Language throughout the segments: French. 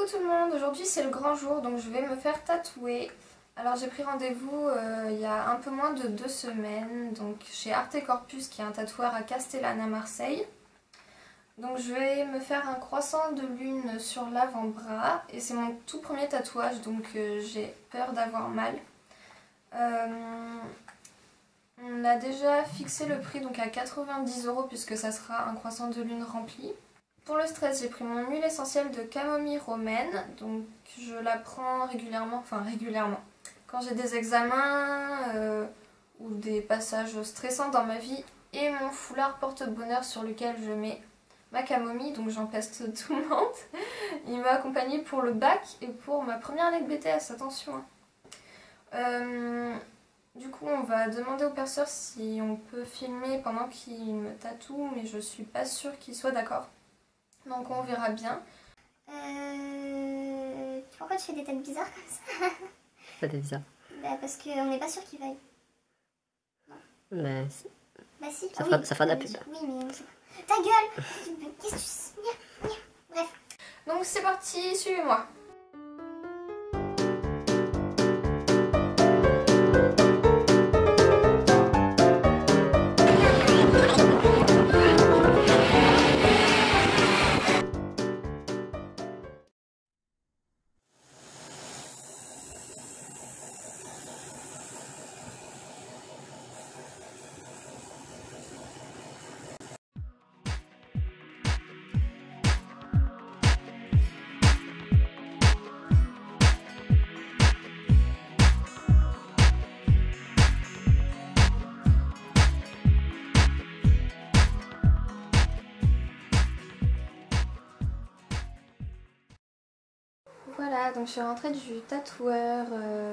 Coucou tout le monde, aujourd'hui c'est le grand jour donc je vais me faire tatouer. Alors j'ai pris rendez-vous il y a un peu moins de 2 semaines donc chez Arte Corpus qui est un tatoueur à Castellane à Marseille. Donc je vais me faire un croissant de lune sur l'avant-bras et c'est mon tout premier tatouage donc j'ai peur d'avoir mal. On a déjà fixé le prix donc à 90 € puisque ça sera un croissant de lune rempli. Pour le stress, j'ai pris mon huile essentielle de camomille romaine, donc je la prends régulièrement, quand j'ai des examens ou des passages stressants dans ma vie, et mon foulard porte-bonheur sur lequel je mets ma camomille, donc j'empeste tout le monde. Il m'a accompagnée pour le bac et pour ma première année de BTS, attention. Du coup, on va demander au perceur si on peut filmer pendant qu'il me tatoue, mais je suis pas sûre qu'il soit d'accord. Donc on verra bien. Pourquoi tu fais des têtes bizarres comme ça? Ça fait bizarre. Bah parce qu'on n'est pas sûr qu'il veuille. Mais Bah si. ça, oui, ça fera de la pub. Oui, mais on sait pas. Ta gueule! Qu'est-ce que tu... Bref. Donc c'est parti, suivez-moi. Voilà, donc je suis rentrée du tatoueur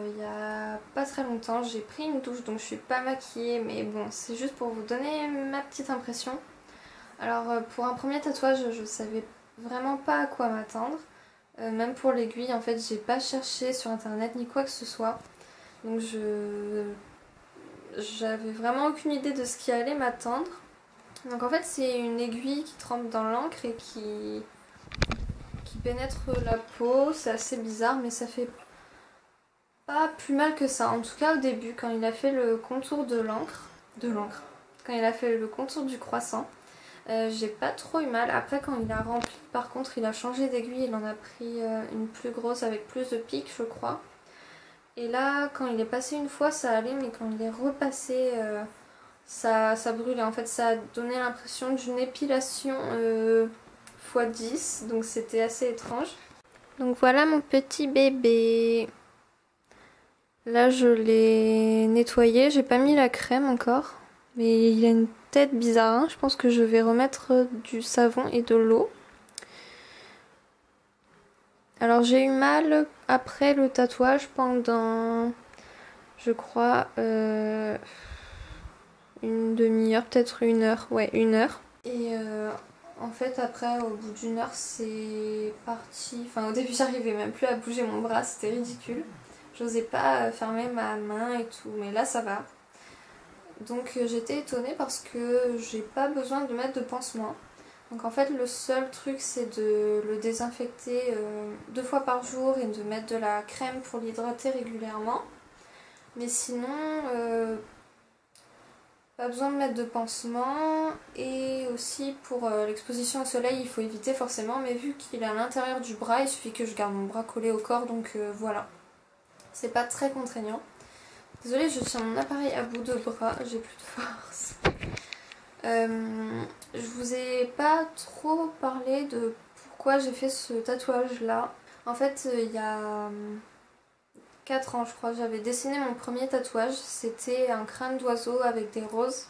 il y a pas très longtemps. J'ai pris une douche donc je suis pas maquillée, mais bon, c'est juste pour vous donner ma petite impression. Alors pour un premier tatouage, je savais vraiment pas à quoi m'attendre. Même pour l'aiguille, en fait, j'ai pas cherché sur internet ni quoi que ce soit. Donc j'avais vraiment aucune idée de ce qui allait m'attendre. Donc en fait, c'est une aiguille qui trempe dans l'encre et qui pénètre la peau. C'est assez bizarre, mais ça fait pas plus mal que ça. En tout cas, au début, quand il a fait le contour de l'encre, quand il a fait le contour du croissant, j'ai pas trop eu mal. Après, quand il a rempli, par contre, il a changé d'aiguille. Il en a pris une plus grosse avec plus de pics, je crois. Et là, quand il est passé une fois, ça allait, mais quand il est repassé, ça brûlait. En fait, ça a donné l'impression d'une épilation x 10, donc c'était assez étrange. Donc voilà mon petit bébé. Là, je l'ai nettoyé. J'ai pas mis la crème encore, mais il a une tête bizarre, hein. Je pense que je vais remettre du savon et de l'eau. Alors j'ai eu mal après le tatouage pendant, je crois, une demi-heure, peut-être 1 heure. Ouais, 1 heure. Et en fait après, au bout d'1 heure, c'est parti. Enfin au début j'arrivais même plus à bouger mon bras, c'était ridicule. J'osais pas fermer ma main et tout, mais là ça va. Donc j'étais étonnée parce que j'ai pas besoin de mettre de pansement. Donc en fait le seul truc c'est de le désinfecter 2 fois par jour et de mettre de la crème pour l'hydrater régulièrement. Mais sinon pas besoin de mettre de pansement. Et aussi pour l'exposition au soleil il faut éviter forcément, mais vu qu'il est à l'intérieur du bras il suffit que je garde mon bras collé au corps, donc voilà. C'est pas très contraignant. Désolée, je tiens mon appareil à bout de bras, j'ai plus de force. Je vous ai pas trop parlé de pourquoi j'ai fait ce tatouage là. En fait, il y a 4 ans je crois, j'avais dessiné mon premier tatouage. C'était un crâne d'oiseau avec des roses.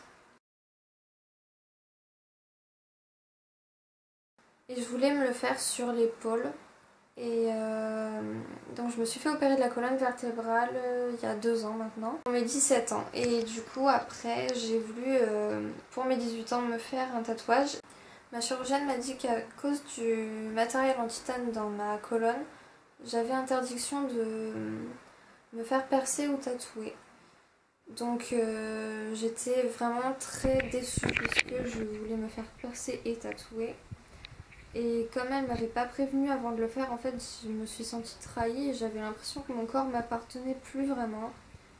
Et je voulais me le faire sur l'épaule. Et donc je me suis fait opérer de la colonne vertébrale il y a 2 ans maintenant, pour mes 17 ans. Et du coup après j'ai voulu pour mes 18 ans me faire un tatouage. Ma chirurgienne m'a dit qu'à cause du matériel en titane dans ma colonne, j'avais interdiction de me faire percer ou tatouer. Donc j'étais vraiment très déçue puisque je voulais me faire percer et tatouer. Et comme elle m'avait pas prévenue avant de le faire, en fait je me suis sentie trahie et j'avais l'impression que mon corps m'appartenait plus vraiment.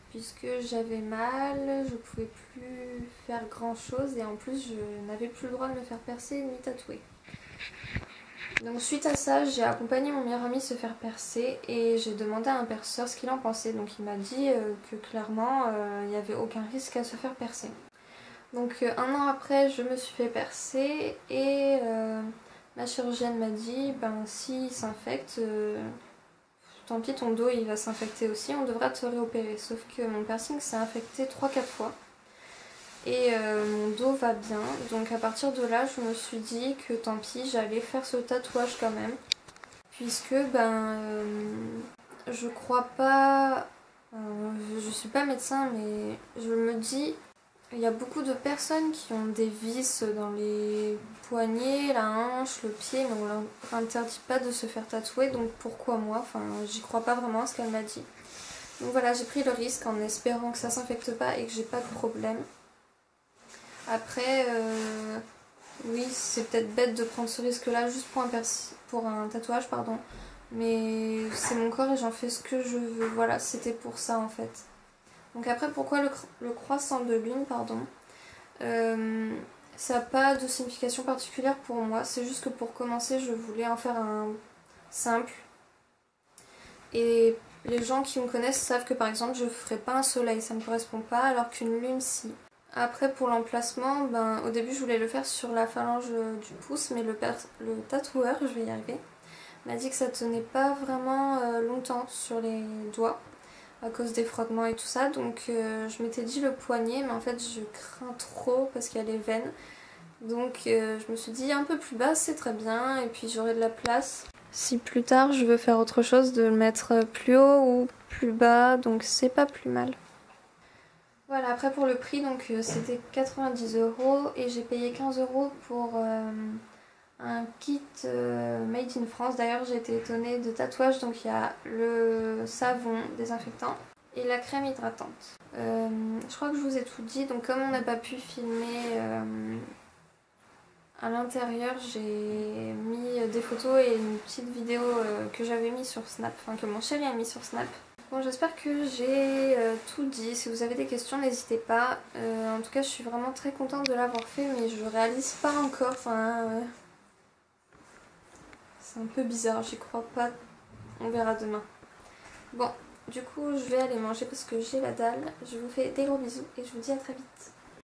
Puisque j'avais mal, je pouvais plus faire grand chose et en plus je n'avais plus le droit de me faire percer ni tatouer. Donc suite à ça, j'ai accompagné mon meilleur ami se faire percer et j'ai demandé à un perceur ce qu'il en pensait. Donc il m'a dit que clairement il n'y avait aucun risque à se faire percer. Donc un an après, je me suis fait percer et ma chirurgienne m'a dit ben s'il s'infecte, tant pis, ton dos il va s'infecter aussi, on devra te réopérer. Sauf que mon piercing s'est infecté 3-4 fois. Et mon dos va bien. Donc à partir de là, je me suis dit que tant pis, j'allais faire ce tatouage quand même. Puisque je crois pas... je suis pas médecin, mais je me dis... Il y a beaucoup de personnes qui ont des vis dans les poignets, la hanche, le pied, mais on leur interdit pas de se faire tatouer, donc pourquoi moi? Enfin, j'y crois pas vraiment à ce qu'elle m'a dit. Donc voilà, j'ai pris le risque en espérant que ça s'infecte pas et que j'ai pas de problème. Après, oui, c'est peut-être bête de prendre ce risque-là juste pour un tatouage, pardon. Mais c'est mon corps et j'en fais ce que je veux. Voilà, c'était pour ça en fait. Donc après, pourquoi le croissant de lune, pardon, ça n'a pas de signification particulière pour moi. C'est juste que pour commencer, je voulais en faire un simple. Et les gens qui me connaissent savent que par exemple, je ne ferai pas un soleil, ça ne me correspond pas, alors qu'une lune, si. Après, pour l'emplacement, au début, je voulais le faire sur la phalange du pouce, mais le tatoueur, je vais y arriver, m'a dit que ça tenait pas vraiment longtemps sur les doigts à cause des frottements et tout ça, donc je m'étais dit le poignet, mais en fait je crains trop parce qu'il y a les veines, donc je me suis dit un peu plus bas c'est très bien et puis j'aurai de la place. Si plus tard je veux faire autre chose, de le mettre plus haut ou plus bas, donc c'est pas plus mal. Voilà, après pour le prix, donc c'était 90 € et j'ai payé 15 € pour un kit made in France. D'ailleurs j'ai été étonnée de tatouage, donc il y a le savon désinfectant et la crème hydratante. Je crois que je vous ai tout dit, donc comme on n'a pas pu filmer à l'intérieur, j'ai mis des photos et une petite vidéo que j'avais mis sur Snap, enfin que mon chéri a mis sur Snap. Bon, j'espère que j'ai tout dit. Si vous avez des questions, n'hésitez pas. En tout cas, je suis vraiment très contente de l'avoir fait, mais je réalise pas encore. Enfin, c'est un peu bizarre, j'y crois pas. On verra demain. Bon, du coup, je vais aller manger parce que j'ai la dalle. Je vous fais des gros bisous et je vous dis à très vite.